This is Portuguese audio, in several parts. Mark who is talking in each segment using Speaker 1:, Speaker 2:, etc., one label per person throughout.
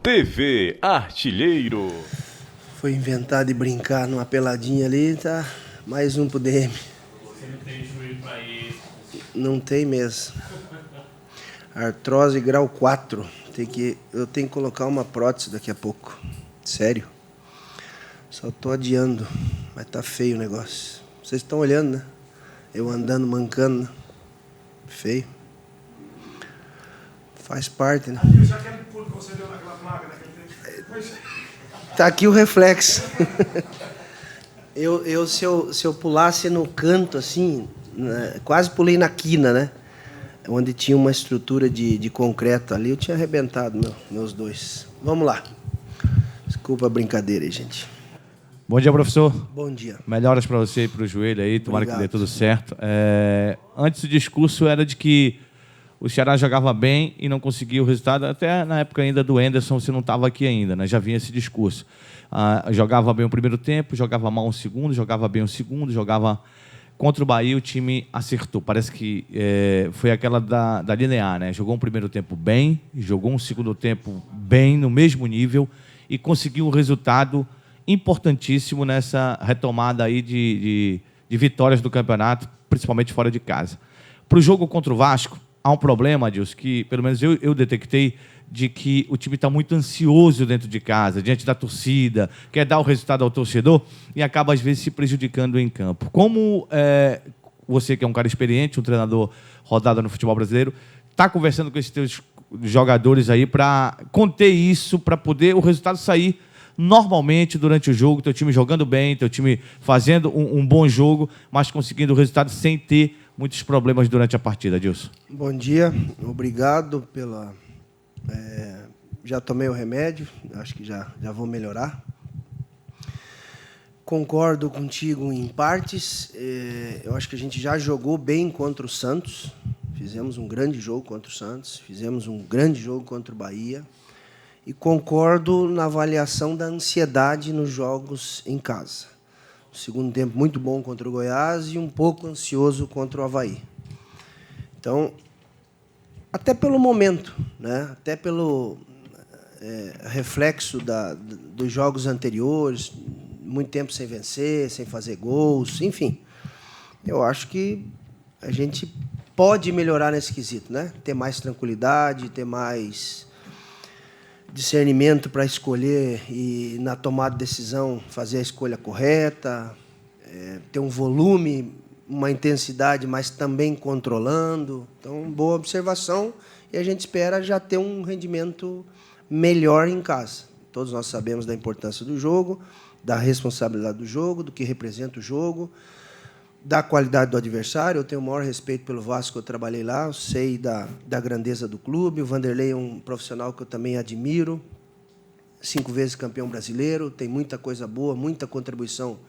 Speaker 1: TV Artilheiro.
Speaker 2: Foi inventar de brincar numa peladinha ali, tá? Mais um pro DM.
Speaker 3: Você não tem joelho pra isso.
Speaker 2: Não tem mesmo. Artrose grau 4. Eu tenho que colocar uma prótese daqui a pouco. Sério. Só tô adiando. Mas tá feio o negócio. Vocês estão olhando, né? Eu andando, mancando, né? Feio. Faz parte, né?
Speaker 4: Já aquele pulo que você deu naquela placa naquele tempo.
Speaker 2: Tá aqui o reflexo. Se eu pulasse no canto, assim, né, quase pulei na quina, né? Onde tinha uma estrutura de concreto ali, eu tinha arrebentado meus dois. Vamos lá. Desculpa a brincadeira aí, gente.
Speaker 5: Bom dia, professor.
Speaker 2: Bom dia.
Speaker 5: Melhoras para você e para o joelho aí, tomara
Speaker 2: Obrigado.
Speaker 5: que dê tudo certo. Antes o discurso era de que o Ceará jogava bem e não conseguia o resultado. Até na época ainda do Anderson, você não estava aqui ainda, né? Já vinha esse discurso. Jogava bem o primeiro tempo, jogava mal o segundo, jogava bem o segundo, jogava... Contra o Bahia, o time acertou. Parece que foi aquela da linear, né? Jogou um primeiro tempo bem, jogou um segundo tempo bem, no mesmo nível, e conseguiu um resultado importantíssimo nessa retomada aí de vitórias do campeonato, principalmente fora de casa. Para o jogo contra o Vasco, há um problema, Adilson, que pelo menos eu detectei, de que o time está muito ansioso dentro de casa, diante da torcida, quer dar o resultado ao torcedor e acaba, às vezes, se prejudicando em campo. Como você, que é um cara experiente, um treinador rodado no futebol brasileiro, está conversando com esses teus jogadores aí para conter isso, para poder o resultado sair normalmente durante o jogo, teu time jogando bem, teu time fazendo um bom jogo, mas conseguindo o resultado sem ter muitos problemas durante a partida, Adilson?
Speaker 2: Bom dia. Obrigado pela... já tomei o remédio, acho que já vou melhorar. Concordo contigo em partes. Eu acho que a gente já jogou bem contra o Santos. Fizemos um grande jogo contra o Santos. Fizemos um grande jogo contra o Bahia. E concordo na avaliação da ansiedade nos jogos em casa. O segundo tempo muito bom contra o Goiás e um pouco ansioso contra o Avaí. Então, até pelo momento, né? Até pelo reflexo dos jogos anteriores, muito tempo sem vencer, sem fazer gols, enfim. Eu acho que a gente pode melhorar nesse quesito, né? Ter mais tranquilidade, ter mais discernimento para escolher e, na tomada de decisão, fazer a escolha correta, ter um volume, uma intensidade, mas também controlando. Então, boa observação, e a gente espera já ter um rendimento melhor em casa. Todos nós sabemos da importância do jogo, da responsabilidade do jogo, do que representa o jogo, da qualidade do adversário. Eu tenho o maior respeito pelo Vasco, eu trabalhei lá, eu sei da grandeza do clube. O Vanderlei é um profissional que eu também admiro, 5 vezes campeão brasileiro, tem muita coisa boa, muita contribuição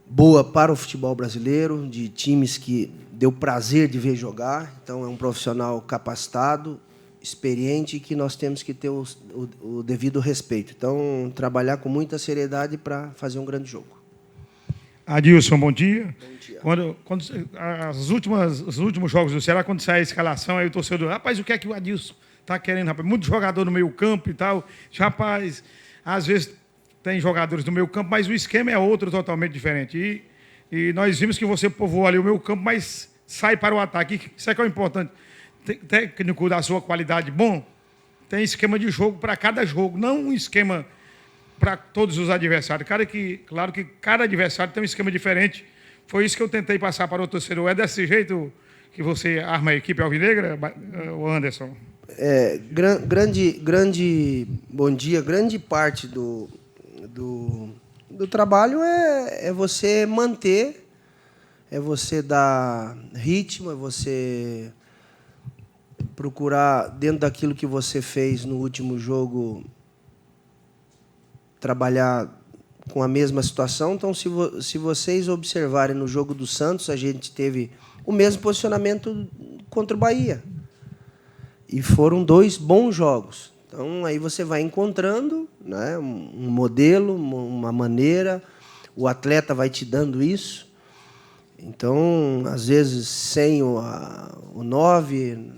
Speaker 2: boa para o futebol brasileiro, de times que deu prazer de ver jogar. Então, é um profissional capacitado, experiente, que nós temos que ter o devido respeito. Então, trabalhar com muita seriedade para fazer um grande jogo.
Speaker 4: Adilson, bom dia.
Speaker 2: Bom dia.
Speaker 4: Quando os últimos jogos do Ceará, quando sai a escalação, aí o torcedor, rapaz, o que é que o Adilson está querendo, rapaz? Muito jogador no meio campo e tal. Rapaz, às vezes tem jogadores no meio campo, mas o esquema é outro, totalmente diferente. E nós vimos que você povoou ali o meio campo, mas sai para o ataque. Isso é que é o importante. Técnico da sua qualidade bom, tem esquema de jogo para cada jogo, não um esquema para todos os adversários. Claro que cada adversário tem um esquema diferente. Foi isso que eu tentei passar para o torcedor. É desse jeito que você arma a equipe alvinegra, o Anderson?
Speaker 2: Bom dia. Grande parte do trabalho é você manter, é você dar ritmo, é você procurar, dentro daquilo que você fez no último jogo, trabalhar com a mesma situação. Então, se vocês observarem no jogo do Santos, a gente teve o mesmo posicionamento contra o Bahia. E foram 2 bons jogos. Então, aí você vai encontrando, né, um modelo, uma maneira, o atleta vai te dando isso. Então, às vezes, sem o 9,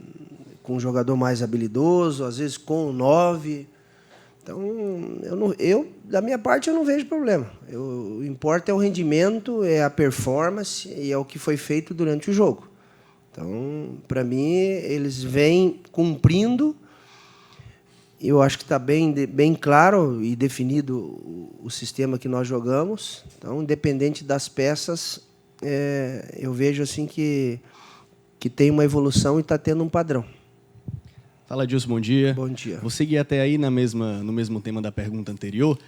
Speaker 2: com um jogador mais habilidoso, às vezes com o 9. Então, da minha parte, eu não vejo problema. O importa é o rendimento, é a performance e é o que foi feito durante o jogo. Então, para mim, eles vêm cumprindo. Eu acho que está bem claro e definido o sistema que nós jogamos. Então, independente das peças, eu vejo assim que tem uma evolução e está tendo um padrão.
Speaker 6: Fala, Adilson, bom dia.
Speaker 2: Bom dia.
Speaker 6: Vou seguir até aí no mesmo tema da pergunta anterior.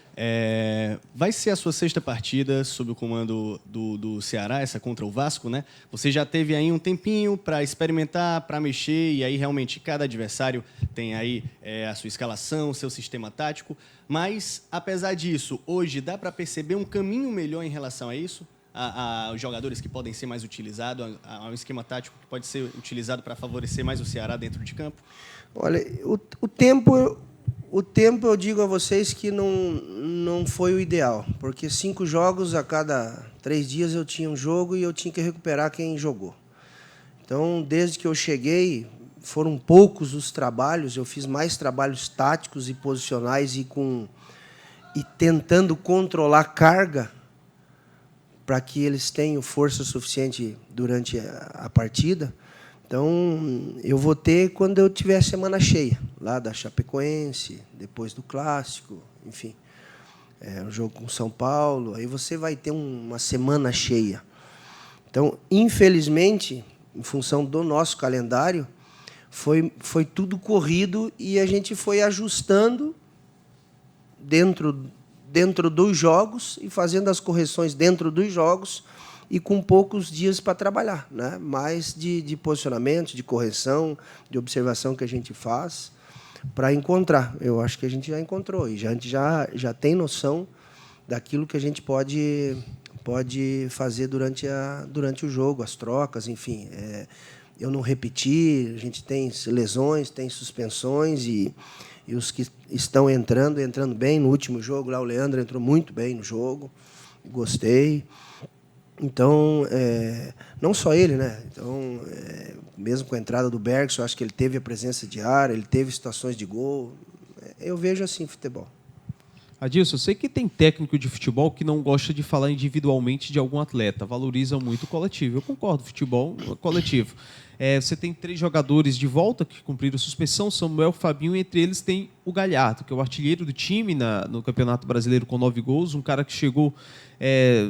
Speaker 6: Vai ser a sua 6ª partida sob o comando do Ceará, essa contra o Vasco, né? Você já teve aí um tempinho para experimentar, para mexer, e aí realmente cada adversário tem aí a sua escalação, o seu sistema tático. Mas, apesar disso, hoje dá para perceber um caminho melhor em relação a isso? Aos jogadores que podem ser mais utilizados, a um esquema tático que pode ser utilizado para favorecer mais o Ceará dentro de campo?
Speaker 2: Olha, o tempo eu digo a vocês que não foi o ideal, porque 5 jogos a cada 3 dias eu tinha um jogo e eu tinha que recuperar quem jogou. Então, desde que eu cheguei, foram poucos os trabalhos, eu fiz mais trabalhos táticos e posicionais e tentando controlar carga para que eles tenham força suficiente durante a partida. Então, eu vou ter quando eu tiver a semana cheia, lá da Chapecoense, depois do Clássico, enfim. Um jogo com São Paulo, aí você vai ter uma semana cheia. Então, infelizmente, em função do nosso calendário, foi tudo corrido e a gente foi ajustando dentro dos jogos e fazendo as correções dentro dos jogos e com poucos dias para trabalhar, né? Mais de posicionamento, de correção, de observação que a gente faz para encontrar. Eu acho que a gente já encontrou e a gente já tem noção daquilo que a gente pode fazer durante o jogo, as trocas, enfim. Eu não repeti, a gente tem lesões, tem suspensões e os que estão entrando bem. No último jogo, lá o Leandro entrou muito bem no jogo, gostei. Então, não só ele, né? Então, mesmo com a entrada do Bergson, acho que ele teve a presença de área, ele teve situações de gol. Eu vejo assim futebol.
Speaker 7: Adilson, eu sei que tem técnico de futebol que não gosta de falar individualmente de algum atleta, valoriza muito o coletivo. Eu concordo, futebol é coletivo. Você tem 3 jogadores de volta que cumpriram suspensão, Samuel, Fabinho, e entre eles tem o Galhardo, que é o artilheiro do time no Campeonato Brasileiro com 9 gols, um cara que chegou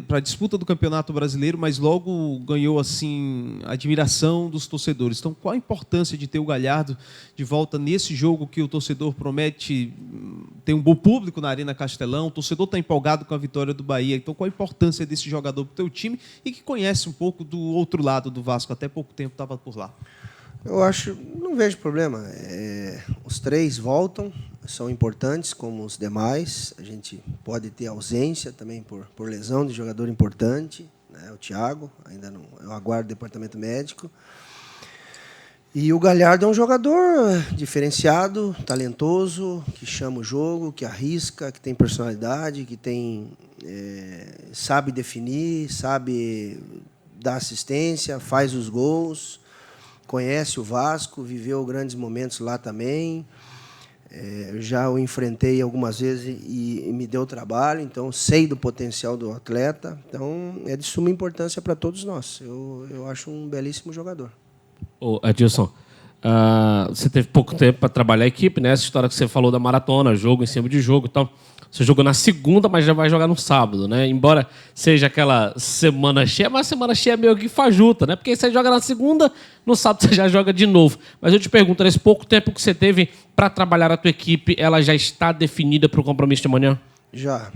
Speaker 7: para a disputa do Campeonato Brasileiro, mas logo ganhou assim a admiração dos torcedores. Então, qual a importância de ter o Galhardo de volta nesse jogo que o torcedor promete ter um bom público na Arena Castelão? O torcedor está empolgado com a vitória do Bahia. Então, qual a importância desse jogador para o teu time e que conhece um pouco do outro lado do Vasco? Até pouco tempo estava por lá.
Speaker 2: Eu acho, não vejo problema. Os 3 voltam, são importantes como os demais. A gente pode ter ausência também por lesão de jogador importante, né? O Thiago, ainda não, eu aguardo o departamento médico. E o Galhardo é um jogador diferenciado, talentoso, que chama o jogo, que arrisca, que tem personalidade, que sabe definir, sabe dar assistência, faz os gols. Conhece o Vasco, viveu grandes momentos lá também. Já o enfrentei algumas vezes e me deu trabalho, então sei do potencial do atleta. Então, é de suma importância para todos nós. Eu acho um belíssimo jogador.
Speaker 3: Ô, Adilson, você teve pouco tempo para trabalhar a equipe, né? Essa história que você falou da maratona, jogo em cima de jogo e tal. Você jogou na segunda, mas já vai jogar no sábado, né? Embora seja aquela semana cheia, mas a semana cheia é meio que fajuta, né? Porque você joga na segunda, no sábado você já joga de novo. Mas eu te pergunto, nesse pouco tempo que você teve para trabalhar a tua equipe, ela já está definida para o compromisso de amanhã?
Speaker 2: Já.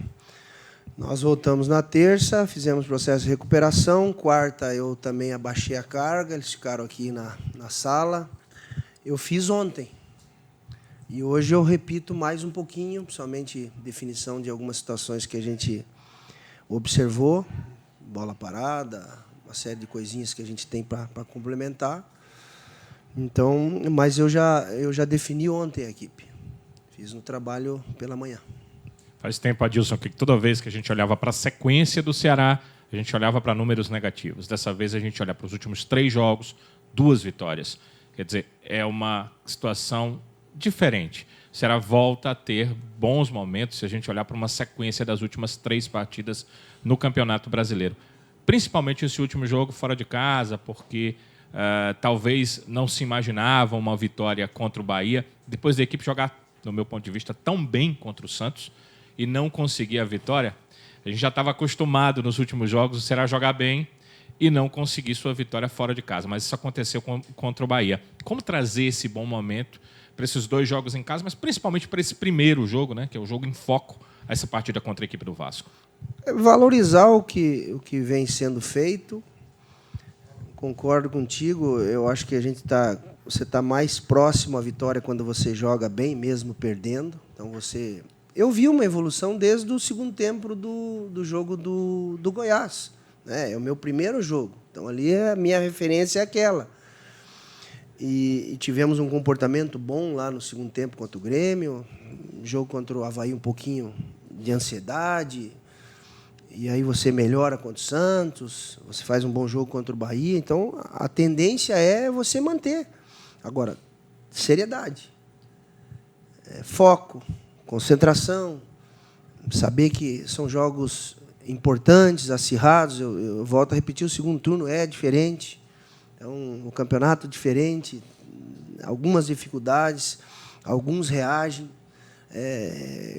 Speaker 2: Nós voltamos na terça, fizemos processo de recuperação. Quarta, eu também abaixei a carga, eles ficaram aqui na sala. Eu fiz ontem. E hoje eu repito mais um pouquinho, principalmente definição de algumas situações que a gente observou, bola parada, uma série de coisinhas que a gente tem para complementar. Então, mas eu já defini ontem a equipe. Fiz um trabalho pela manhã.
Speaker 8: Faz tempo, Adilson, que toda vez que a gente olhava para a sequência do Ceará, a gente olhava para números negativos. Dessa vez a gente olha para os últimos 3 jogos, 2 vitórias. Quer dizer, é uma situação diferente. O Ceará volta a ter bons momentos se a gente olhar para uma sequência das últimas 3 partidas no Campeonato Brasileiro. Principalmente esse último jogo fora de casa, porque talvez não se imaginava uma vitória contra o Bahia, depois da equipe jogar, no meu ponto de vista, tão bem contra o Santos e não conseguir a vitória. A gente já estava acostumado nos últimos jogos o Ceará jogar bem e não conseguir sua vitória fora de casa. Mas isso aconteceu contra o Bahia. Como trazer esse bom momento para esses 2 jogos em casa, mas principalmente para esse primeiro jogo, né, que é o jogo em foco, essa partida contra a equipe do Vasco?
Speaker 2: Valorizar o que vem sendo feito. Concordo contigo. Eu acho que você está mais próximo à vitória quando você joga bem, mesmo perdendo. Então eu vi uma evolução desde o segundo tempo do jogo do Goiás. É o meu primeiro jogo. Então, ali a minha referência é aquela. E tivemos um comportamento bom lá no segundo tempo contra o Grêmio. Jogo contra o Avaí, um pouquinho de ansiedade. E aí você melhora contra o Santos. Você faz um bom jogo contra o Bahia. Então, a tendência é você manter. Agora, seriedade. Foco. Concentração. Saber que são jogos importantes, acirrados. Eu volto a repetir, o segundo turno é diferente. É um campeonato diferente, algumas dificuldades, alguns reagem,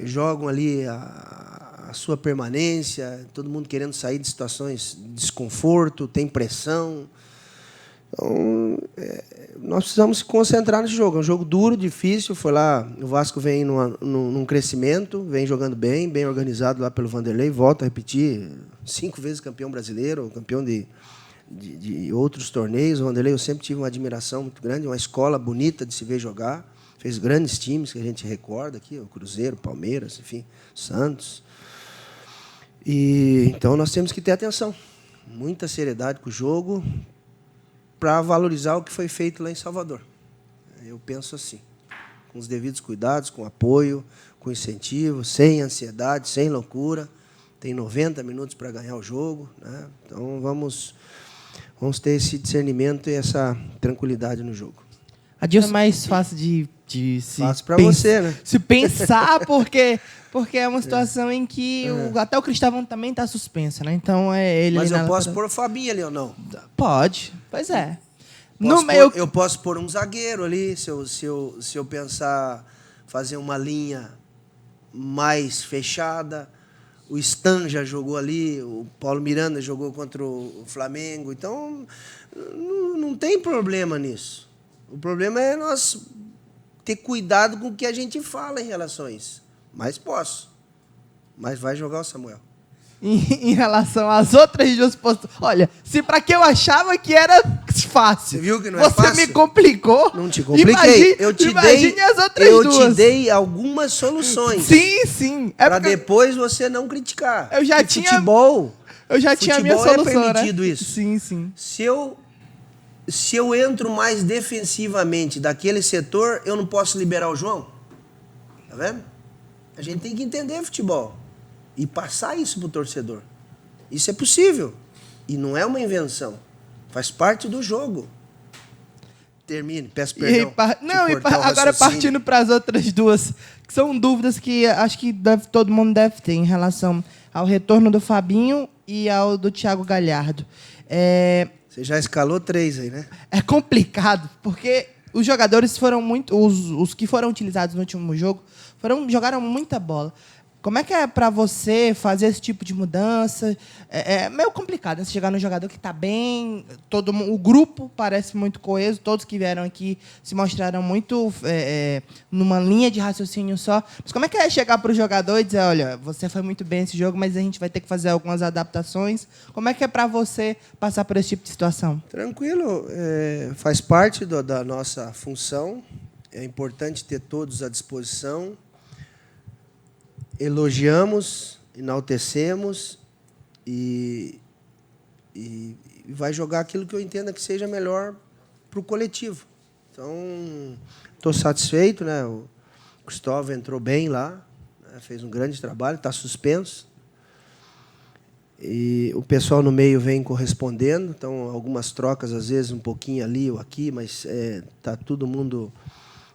Speaker 2: jogam ali a sua permanência, todo mundo querendo sair de situações de desconforto, tem pressão. Então, nós precisamos se concentrar nesse jogo. É um jogo duro, difícil. Foi lá, o Vasco vem num crescimento, vem jogando bem organizado lá pelo Vanderlei. Volto a repetir, 5 vezes campeão brasileiro, campeão de outros torneios. O Vanderlei, eu sempre tive uma admiração muito grande, uma escola bonita de se ver jogar. Fez grandes times que a gente recorda aqui, o Cruzeiro, Palmeiras, enfim, Santos. Então nós temos que ter atenção, muita seriedade com o jogo, para valorizar o que foi feito lá em Salvador. Eu penso assim, com os devidos cuidados, com apoio, com incentivo, sem ansiedade, sem loucura. Tem 90 minutos para ganhar o jogo, né? Então vamos ter esse discernimento e essa tranquilidade no jogo.
Speaker 9: Adilson, é mais fácil de se
Speaker 2: fácil para você, né?
Speaker 9: Se pensar, porque é uma situação em que até o Cristóvão também está suspenso, né? Então ele.
Speaker 2: Mas eu posso pôr o Fabinho ali ou não?
Speaker 9: Pode, pois é.
Speaker 2: Eu posso pôr um zagueiro ali, se eu pensar fazer uma linha mais fechada. O Stan já jogou ali, o Paulo Miranda jogou contra o Flamengo. Então, não tem problema nisso. O problema é nós ter cuidado com o que a gente fala em relação a isso. Mas posso. Mas vai jogar o Samuel.
Speaker 9: Em relação às outras 2 posturas. Olha, se para que eu achava que era fácil.
Speaker 2: Você viu que não é fácil?
Speaker 9: Você me complicou.
Speaker 2: Não te compliquei.
Speaker 9: Imagine as outras 2.
Speaker 2: Eu te dei algumas soluções.
Speaker 9: Sim.
Speaker 2: Para depois você não criticar.
Speaker 9: Eu já tinha
Speaker 2: futebol.
Speaker 9: Eu já tinha a minha solução,
Speaker 2: é permitido, né? Isso.
Speaker 9: Sim.
Speaker 2: Se eu entro mais defensivamente daquele setor, eu não posso liberar o João? Tá vendo? A gente tem que entender futebol e passar isso para o torcedor. Isso é possível. E não é uma invenção. Faz parte do jogo. Termine, peço perdão.
Speaker 9: Agora partindo para as outras 2, que são dúvidas que acho que todo mundo deve ter em relação ao retorno do Fabinho e ao do Thiago Galhardo.
Speaker 2: Você já escalou 3 aí, né?
Speaker 9: É complicado, porque os jogadores foram muito... Os que foram utilizados no último jogo jogaram muita bola. Como é que é para você fazer esse tipo de mudança? É meio complicado, né? Você chegar num jogador que está bem, o grupo parece muito coeso, todos que vieram aqui se mostraram muito numa linha de raciocínio só. Mas como é que é chegar para o jogador e dizer, olha, você foi muito bem nesse jogo, mas a gente vai ter que fazer algumas adaptações? Como é que é para você passar por esse tipo de situação?
Speaker 2: Tranquilo, faz parte da nossa função. É importante ter todos à disposição. Elogiamos, enaltecemos e vai jogar aquilo que eu entenda que seja melhor para o coletivo. Então, estou satisfeito, né? O Cristóvão entrou bem lá, né? Fez um grande trabalho, está suspenso. E o pessoal no meio vem correspondendo, então algumas trocas, às vezes, um pouquinho ali ou aqui, mas está todo mundo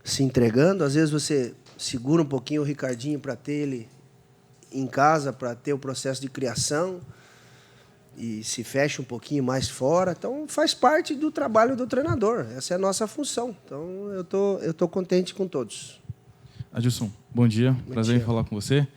Speaker 2: se entregando. Às vezes você segura um pouquinho o Ricardinho para ter ele em casa, para ter o processo de criação, e se fecha um pouquinho mais fora. Então, faz parte do trabalho do treinador. Essa é a nossa função. Então, eu tô contente com todos.
Speaker 10: Adilson, bom dia. Prazer
Speaker 2: dia.
Speaker 10: em falar com você.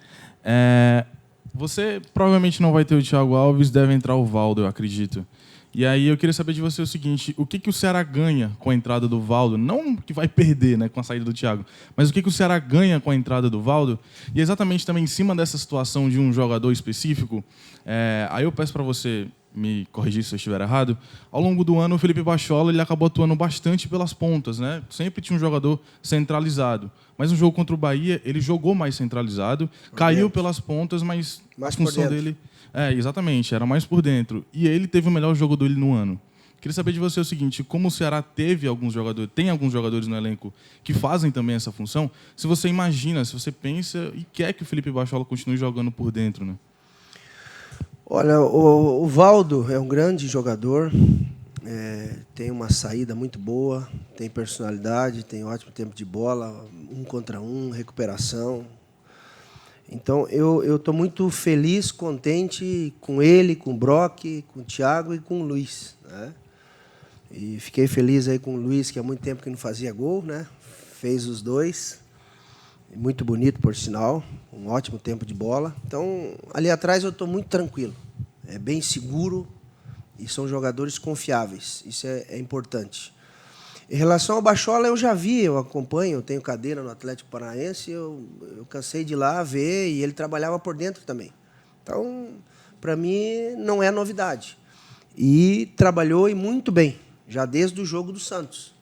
Speaker 10: Você provavelmente não vai ter o Thiago Alves, deve entrar o Valdo, eu acredito. E aí eu queria saber de você o seguinte, o que o Ceará ganha com a entrada do Valdo? Não que vai perder, né, com a saída do Thiago, mas o que o Ceará ganha com a entrada do Valdo? E exatamente também em cima dessa situação de um jogador específico, aí eu peço para você me corrigir se eu estiver errado, ao longo do ano o Felipe Bachola ele acabou atuando bastante pelas pontas, né? Sempre tinha um jogador centralizado. Mas no jogo contra o Bahia, ele jogou mais centralizado, caiu pelas pontas, mas
Speaker 2: Mais
Speaker 10: a função
Speaker 2: por dentro.
Speaker 10: dele... exatamente, era mais por dentro. E ele teve o melhor jogo dele no ano. Queria saber de você o seguinte, como o Ceará tem alguns jogadores no elenco que fazem também essa função, se você imagina, se você pensa e quer que o Felipe Bachola continue jogando por dentro, né?
Speaker 2: Olha, o Valdo é um grande jogador, tem uma saída muito boa, tem personalidade, tem ótimo tempo de bola, 1 contra 1, recuperação. Então, eu estou muito feliz, contente com ele, com o Brock, com o Thiago e com o Luiz, né? E fiquei feliz aí com o Luiz, que há muito tempo que não fazia gol, né? Fez os 2. Muito bonito, por sinal. Um ótimo tempo de bola. Então, ali atrás eu estou muito tranquilo. É bem seguro e são jogadores confiáveis. Isso é importante. Em relação ao Bachola, eu já vi, eu acompanho, eu tenho cadeira no Atlético Paranaense, eu cansei de ir lá ver, e ele trabalhava por dentro também. Então, para mim, não é novidade. E trabalhou e muito bem, já desde o jogo do Santos.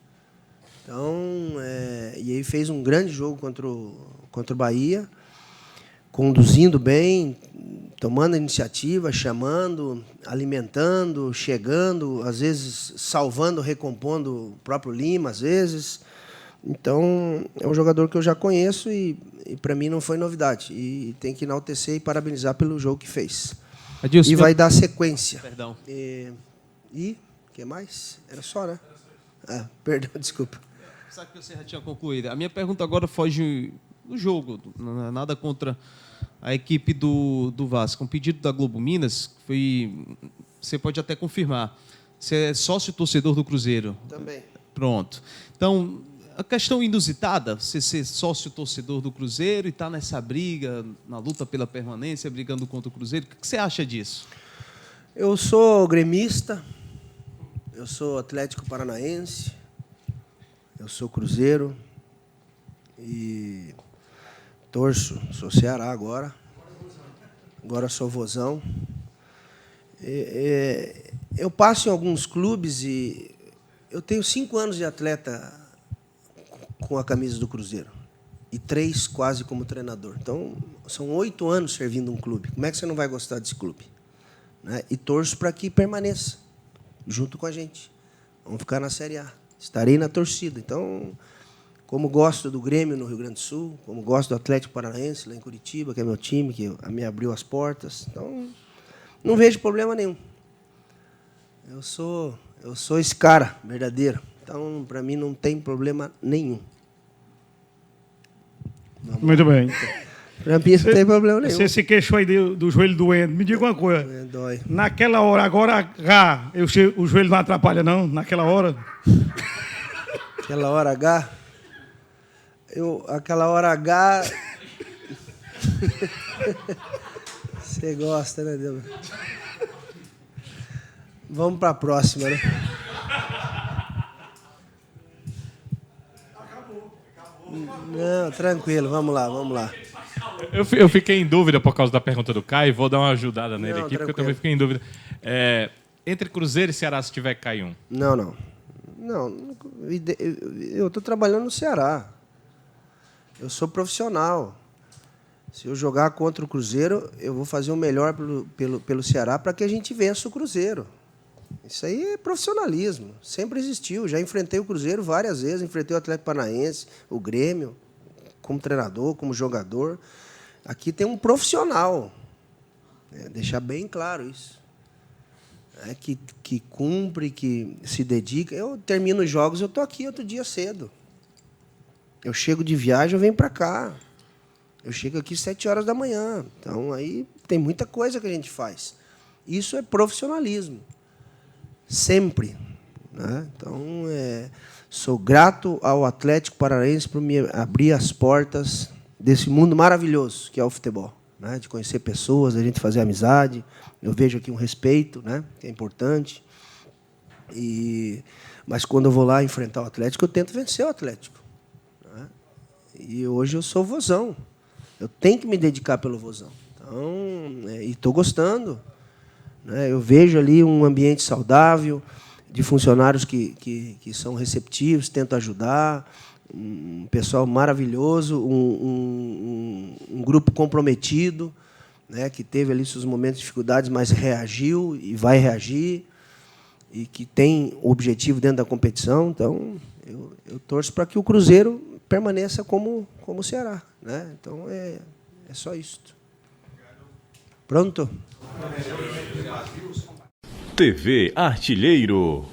Speaker 2: Então, e aí fez um grande jogo contra o Bahia, conduzindo bem, tomando a iniciativa, chamando, alimentando, chegando, às vezes salvando, recompondo o próprio Lima, às vezes. Então, é um jogador que eu já conheço e para mim não foi novidade. E tem que enaltecer e parabenizar pelo jogo que fez.
Speaker 7: Adilson,
Speaker 2: E vai dar sequência.
Speaker 7: Perdão.
Speaker 2: E o que mais? Era só, né? Perdão, desculpa.
Speaker 7: Sabe que você já tinha concluído. A minha pergunta agora foge do jogo, não é nada contra a equipe do Vasco. Um pedido da Globo Minas, você pode até confirmar. Você é sócio-torcedor do Cruzeiro?
Speaker 2: Também.
Speaker 7: Pronto. Então, a questão inusitada, você ser sócio-torcedor do Cruzeiro e estar nessa briga, na luta pela permanência, brigando contra o Cruzeiro, o que você acha disso?
Speaker 2: Eu sou gremista, eu sou Atlético Paranaense, eu sou Cruzeiro e torço, sou Ceará agora sou Vozão. Eu passo em alguns clubes e eu tenho 5 anos de atleta com a camisa do Cruzeiro e 3 quase como treinador. Então, são 8 anos servindo um clube. Como é que você não vai gostar desse clube? Né? E torço para que permaneça junto com a gente. Vamos ficar na Série A. Estarei na torcida. Então, como gosto do Grêmio no Rio Grande do Sul, como gosto do Atlético Paranaense lá em Curitiba, que é meu time, que me abriu as portas. Então, não vejo problema nenhum. Eu sou esse cara verdadeiro. Então, para mim, não tem problema nenhum.
Speaker 4: Muito bem.
Speaker 2: Para mim, não tem problema nenhum.
Speaker 4: Você se queixou aí do joelho doendo. Me diga uma coisa.
Speaker 2: Dói.
Speaker 4: Naquela hora, agora, o joelho não atrapalha, não? Naquela hora?
Speaker 2: Aquela hora H... Aquela hora H... Você gosta, né, Deus? Vamos para a próxima, né? Não, tranquilo, vamos lá.
Speaker 8: Eu fiquei em dúvida por causa da pergunta do Caio, vou dar uma ajudada nele
Speaker 2: Não,
Speaker 8: aqui, porque eu
Speaker 2: tranquilo.
Speaker 8: também fiquei em dúvida. Entre Cruzeiro e Ceará, se tiver que cair um.
Speaker 2: Não. Eu estou trabalhando no Ceará. Eu sou profissional. Se eu jogar contra o Cruzeiro, eu vou fazer o melhor pelo Ceará para que a gente vença o Cruzeiro. Isso aí é profissionalismo. Sempre existiu. Já enfrentei o Cruzeiro várias vezes. Enfrentei o Atlético Paranaense, o Grêmio, como treinador, como jogador. Aqui tem um profissional. Deixar bem claro isso. Que cumpre, que se dedica. Eu termino os jogos, eu estou aqui outro dia cedo. Eu chego de viagem, eu venho para cá. Eu chego aqui 7 horas da manhã. Então, aí tem muita coisa que a gente faz. Isso é profissionalismo. Sempre. Né? Então, sou grato ao Atlético Paranaense por me abrir as portas desse mundo maravilhoso que é o futebol. Né? De conhecer pessoas, a gente fazer amizade. Eu vejo aqui um respeito, né? Que é importante. Mas quando eu vou lá enfrentar o Atlético, eu tento vencer o Atlético. Né? E hoje eu sou vozão. Eu tenho que me dedicar pelo vozão. Então, e estou gostando. Né? Eu vejo ali um ambiente saudável, de funcionários que são receptivos, tentam ajudar, um pessoal maravilhoso, um grupo comprometido, né? Que teve ali seus momentos de dificuldades, mas reagiu e vai reagir, e que tem objetivo dentro da competição. Então, eu torço para que o Cruzeiro permaneça como o Ceará. Né? Então, é só isso. Pronto?
Speaker 1: TV Artilheiro.